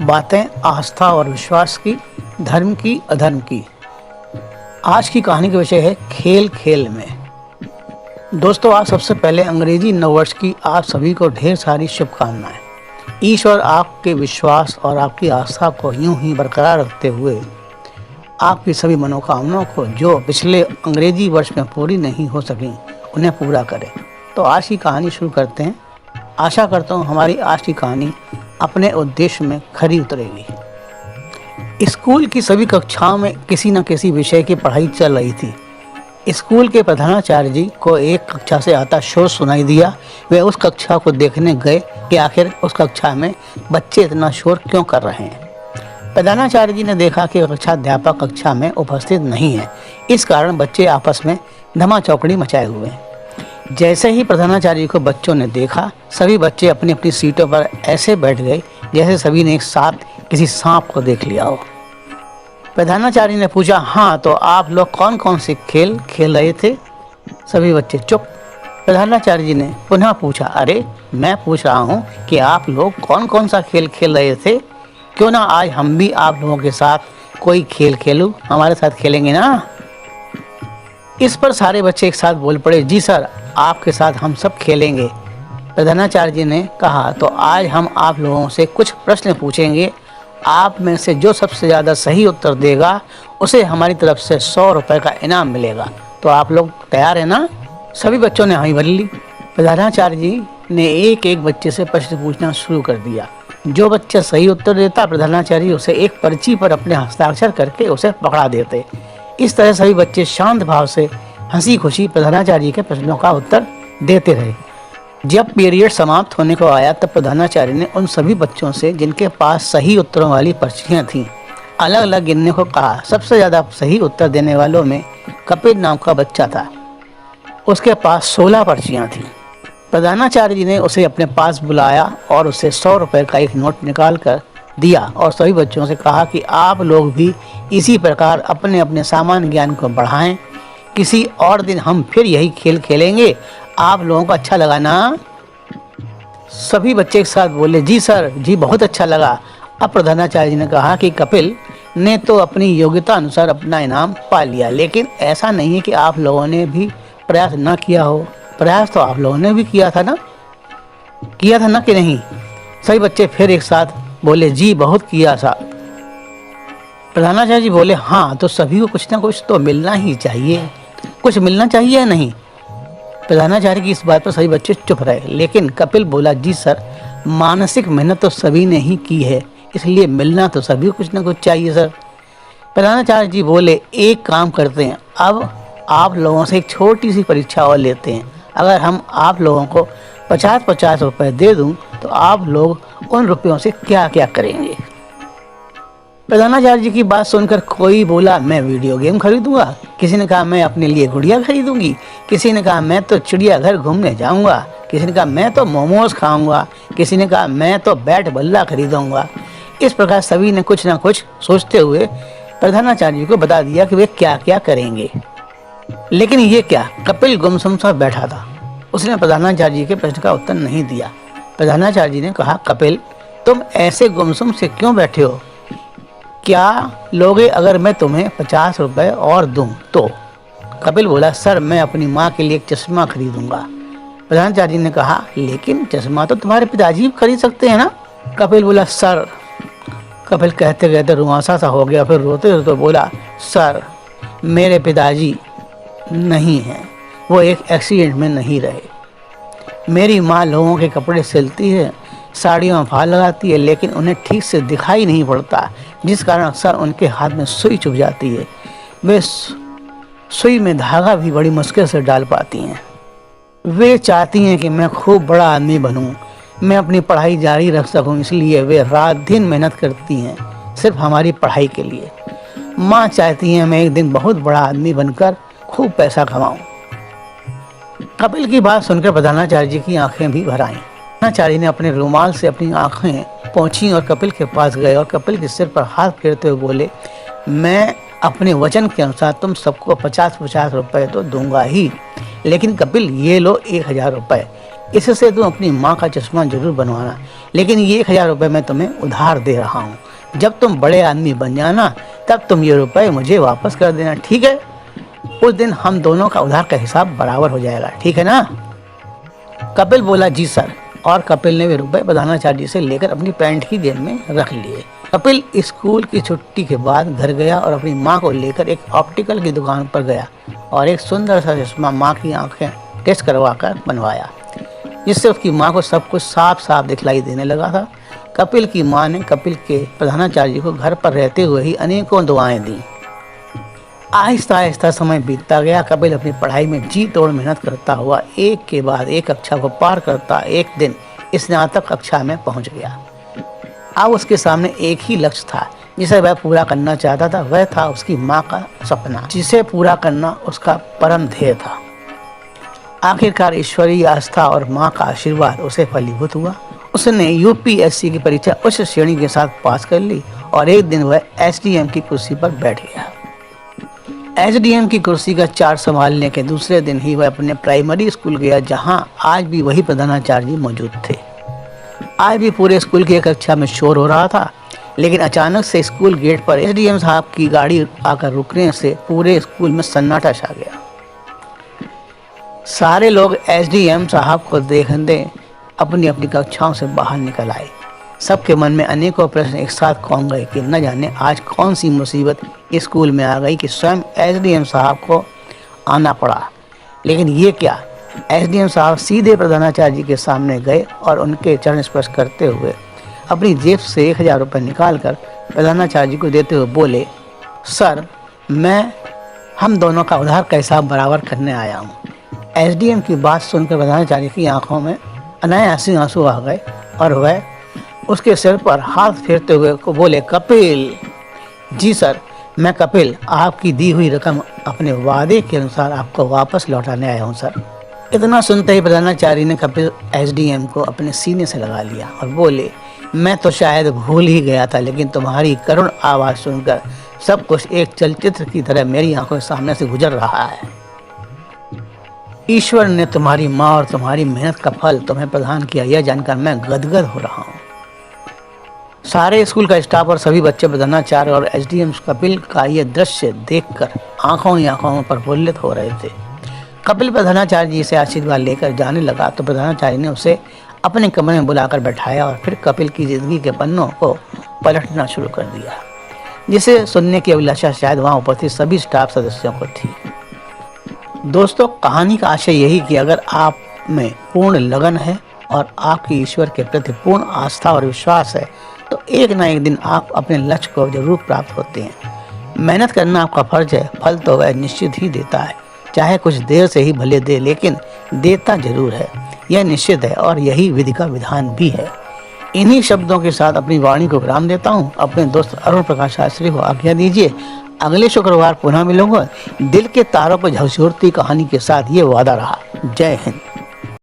बातें आस्था और विश्वास की, धर्म की, अधर्म की। आज की कहानी का विषय है खेल खेल में। दोस्तों, आज सबसे पहले अंग्रेजी नववर्ष की आप सभी को ढेर सारी शुभकामनाएं। ईश्वर आपके विश्वास और आपकी आस्था को यूं ही बरकरार रखते हुए आपकी सभी मनोकामनाओं को जो पिछले अंग्रेजी वर्ष में पूरी नहीं हो सकी उन्हें पूरा करे। तो आज की कहानी शुरू करते हैं। आशा करता हूँ हमारी आज की कहानी अपने उद्देश्य में खरी उतरेगी। स्कूल की सभी कक्षाओं में किसी न किसी विषय की पढ़ाई चल रही थी। स्कूल के प्रधानाचार्य जी को एक कक्षा से आता शोर सुनाई दिया। वे उस कक्षा को देखने गए कि आखिर उस कक्षा में बच्चे इतना शोर क्यों कर रहे हैं। प्रधानाचार्य जी ने देखा कि कक्षाध्यापक कक्षा में उपस्थित नहीं है, इस कारण बच्चे आपस में धमा चौकड़ी मचाए हुए हैं। जैसे ही प्रधानाचार्य को बच्चों ने देखा, सभी बच्चे अपनी अपनी सीटों पर ऐसे बैठ गए जैसे सभी ने एक साथ किसी सांप को देख लिया हो। प्रधानाचार्य ने पूछा, हाँ तो आप लोग कौन कौन से खेल खेल रहे थे? सभी बच्चे चुप। प्रधानाचार्य जी ने पुनः पूछा, अरे मैं पूछ रहा हूँ कि आप लोग कौन कौन सा खेल खेल रहे थे? क्यों ना आज हम भी आप लोगों के साथ कोई खेल खेलूं, हमारे साथ खेलेंगे ना? इस पर सारे बच्चे एक साथ बोल पड़े, जी सर, आपके साथ हम सब खेलेंगे। प्रधानाचार्य जी ने कहा, तो आज हम आप लोगों से कुछ प्रश्न पूछेंगे। आप में से जो सबसे ज़्यादा सही उत्तर देगा उसे हमारी तरफ से 100 रुपये का इनाम मिलेगा। तो आप लोग तैयार हैं ना? सभी बच्चों ने हामी भर ली। प्रधानाचार्य जी ने एक एक बच्चे से प्रश्न पूछना शुरू कर दिया। जो बच्चा सही उत्तर देता, प्रधानाचार्य उसे एक पर्ची पर अपने हस्ताक्षर करके उसे पकड़ा देते। इस तरह सभी बच्चे शांत भाव से हंसी खुशी प्रधानाचार्य के प्रश्नों का उत्तर देते रहे। जब पीरियड समाप्त होने को आया तब प्रधानाचार्य ने उन सभी बच्चों से जिनके पास सही उत्तरों वाली पर्चियां थीं अलग अलग गिनने को कहा। सबसे ज़्यादा सही उत्तर देने वालों में कपिल नाम का बच्चा था। उसके पास 16 पर्चियां थीं। प्रधानाचार्य जी ने उसे अपने पास बुलाया और उसे 100 रुपये का एक नोट निकाल कर दिया और सभी बच्चों से कहा कि आप लोग भी इसी प्रकार अपने अपने सामान्य ज्ञान को बढ़ाएं। किसी और दिन हम फिर यही खेल खेलेंगे। आप लोगों को अच्छा लगा ना? सभी बच्चे एक साथ बोले, जी सर, जी बहुत अच्छा लगा। अब प्रधानाचार्य जी ने कहा कि कपिल ने तो अपनी योग्यता अनुसार अपना इनाम पा लिया, लेकिन ऐसा नहीं है कि आप लोगों ने भी प्रयास ना किया हो। प्रयास तो आप लोगों ने भी किया था ना कि नहीं? सभी बच्चे फिर एक साथ बोले, जी बहुत किया था। प्रधानाचार्य जी बोले, हाँ तो सभी को कुछ ना कुछ तो मिलना ही चाहिए। कुछ मिलना चाहिए या नहीं? प्रधानाचार्य की इस बात पर सभी बच्चे चुप रहे, लेकिन कपिल बोला, जी सर, मानसिक मेहनत तो सभी ने ही की है, इसलिए मिलना तो सभी को कुछ ना कुछ चाहिए सर। प्रधानाचार्य जी बोले, एक काम करते हैं, अब आप लोगों से एक छोटी सी परीक्षा और लेते हैं। अगर हम आप लोगों को 50-50 रुपये दे दूं तो आप लोग उन रुपयों से क्या क्या करेंगे? प्रधानाचार्य जी की बात सुनकर कोई बोला, मैं वीडियो गेम खरीदूंगा। किसी ने कहा, मैं अपने लिए गुड़िया खरीदूंगी। किसी ने कहा, मैं तो चिड़ियाघर घूमने जाऊंगा। किसी ने कहा, मैं तो मोमोज खाऊंगा। किसी ने कहा, मैं तो बैट बल्ला खरीदूंगा। इस प्रकार सभी ने कुछ ना कुछ सोचते हुए प्रधानाचार्य जी को बता दिया कि वे क्या क्या करेंगे। लेकिन ये क्या, कपिल गुमसुम सा बैठा था। उसने प्रधानाचार्य जी के प्रश्न का उत्तर नहीं दिया। प्रधानाचार्य जी ने कहा, कपिल, तुम ऐसे गुमसुम से क्यों बैठे हो? क्या लोगे अगर मैं तुम्हें 50 रुपये और दूं तो? कपिल बोला, सर, मैं अपनी माँ के लिए एक चश्मा खरीदूंगा। प्रधानाचार्य जी ने कहा, लेकिन चश्मा तो तुम्हारे पिताजी खरीद सकते हैं ना? कपिल बोला, सर। कपिल कहते कहते रुआंसा सा हो गया, फिर रोते रोते बोला, सर, मेरे पिताजी नहीं हैं, वो एक एक्सीडेंट में नहीं रहे। मेरी माँ लोगों के कपड़े सिलती है, साड़ियों में फाल लगाती है, लेकिन उन्हें ठीक से दिखाई नहीं पड़ता, जिस कारण अक्सर उनके हाथ में सुई चुभ जाती है। वे सुई में धागा भी बड़ी मुश्किल से डाल पाती हैं। वे चाहती हैं कि मैं खूब बड़ा आदमी बनूं, मैं अपनी पढ़ाई जारी रख सकूं, इसलिए वे रात दिन मेहनत करती हैं सिर्फ हमारी पढ़ाई के लिए। माँ चाहती हैं मैं एक दिन बहुत बड़ा आदमी बनकर खूब पैसा कमाऊं। कपिल की बात सुनकर प्रधानाचार्य जी की आंखें भी भर आईं। प्रधानाचार्य ने अपने रुमाल से अपनी आंखें पोंछी और कपिल के पास गए और कपिल के सिर पर हाथ फेरते हुए बोले, मैं अपने वचन के अनुसार तुम सबको 50-50 रुपये तो दूंगा ही, लेकिन कपिल, ये लो 1000 रुपये। इससे तुम अपनी माँ का चश्मा जरूर बनवाना, लेकिन ये 1000 रुपये मैं तुम्हें उधार दे रहा हूँ। जब तुम बड़े आदमी बन जाना तब तुम ये रुपए मुझे वापस कर देना, ठीक है? उस दिन हम दोनों का उधार का हिसाब बराबर हो जाएगा, ठीक है ना? कपिल बोला, जी सर। और कपिल ने वे रुपए प्रधानाचार्य जी से लेकर अपनी पैंट की जेब में रख लिए। कपिल स्कूल की छुट्टी के बाद घर गया और अपनी माँ को लेकर एक ऑप्टिकल की दुकान पर गया और एक सुंदर सा चश्मा माँ की आंखें टेस्ट करवा कर बनवाया, जिससे उसकी माँ को सब कुछ साफ साफ दिखलाई देने लगा था। कपिल की माँ ने कपिल के प्रधानाचार्य को घर पर रहते हुए ही अनेकों दुआएं दी। आहिस्ता आहिस्ता समय बीतता गया। कपिल अपनी पढ़ाई में जी तोड़ मेहनत करता हुआ एक के बाद एक कक्षा को पार करता एक दिन स्नातक कक्षा में पहुंच गया। अब उसके सामने एक ही लक्ष्य था जिसे वह पूरा करना चाहता था। वह था उसकी माँ का सपना, जिसे पूरा करना उसका परम ध्येय था। आखिरकार ईश्वरीय आस्था और माँ का आशीर्वाद उसे फलीभूत हुआ। उसने यूपीएससी की परीक्षा उच्च श्रेणी के साथ पास कर ली और एक दिन वह एसडीएम की कुर्सी पर बैठ गया। एसडीएम की कुर्सी का चार्ज संभालने के दूसरे दिन ही वह अपने प्राइमरी स्कूल गया, जहां आज भी वही प्रधानाचार्य जी मौजूद थे। आज भी पूरे स्कूल की कक्षा में शोर हो रहा था, लेकिन अचानक से स्कूल गेट पर एसडीएम साहब की गाड़ी आकर रुकने से पूरे स्कूल में सन्नाटा छा गया। सारे लोग एसडीएम साहब को देखने अपनी अपनी कक्षाओं से बाहर निकल आए। सबके मन में अनेकों प्रश्न एक साथ कौन गए कि न जाने आज कौन सी मुसीबत स्कूल में आ गई कि स्वयं एसडीएम साहब को आना पड़ा। लेकिन ये क्या, एसडीएम साहब सीधे प्रधानाचार्य जी के सामने गए और उनके चरण स्पर्श करते हुए अपनी जेब से 1000 रुपये निकाल कर प्रधानाचार्य जी को देते हुए बोले, सर मैं हम दोनों का उधार का हिसाब बराबर करने आया हूँ। एसडीएम की बात सुनकर प्रधानाचार्य की आंखों में अनायासी आंसू आ गए और वह उसके सिर पर हाथ फेरते हुए को बोले, कपिल। जी सर, मैं कपिल आपकी दी हुई रकम अपने वादे के अनुसार आपको वापस लौटाने आया हूँ सर। इतना सुनते ही प्रधानाचार्य ने कपिल एसडीएम को अपने सीने से लगा लिया और बोले, मैं तो शायद भूल ही गया था, लेकिन तुम्हारी करुण आवाज़ सुनकर सब कुछ एक चलचित्र की तरह मेरी आंखों के सामने से गुजर रहा है। ईश्वर ने तुम्हारी माँ और तुम्हारी मेहनत का फल तुम्हें प्रदान किया, यह जानकर मैं गदगद हो रहा हूँ। सारे स्कूल का स्टाफ और सभी बच्चे प्रधानाचार्य और एसडीएम कपिल का यह दृश्य देखकर आंखों ही आंखों में प्रफुल्लित हो रहे थे। कपिल प्रधानाचार्य जी से आशीर्वाद लेकर जाने लगा तो प्रधानाचार्य ने उसे अपने कमरे में बुलाकर बैठाया और फिर कपिल की जिंदगी के पन्नों को पलटना शुरू कर दिया, जिसे सुनने की अभिलाषा शायद वहाँ उपस्थित सभी स्टाफ सदस्यों को थी। दोस्तों, कहानी का आशय यही कि अगर आप में पूर्ण लगन है और आपकी ईश्वर के प्रति पूर्ण आस्था और विश्वास है तो एक ना एक दिन आप अपने लक्ष्य को जरूर प्राप्त होते हैं। मेहनत करना आपका फर्ज है, फल तो वह निश्चित ही देता है, चाहे कुछ देर से ही भले दे, लेकिन देता जरूर है, यह निश्चित है और यही विधि का विधान भी है। इन्हीं शब्दों के साथ अपनी वाणी को विराम देता हूँ। अपने दोस्त अरुण प्रकाश शास्त्री को आज्ञा दीजिए। अगले शुक्रवार पुनः मिलूंगा दिल के तारों पर झकझोरती कहानी के साथ। ये वादा रहा। जय हिंद।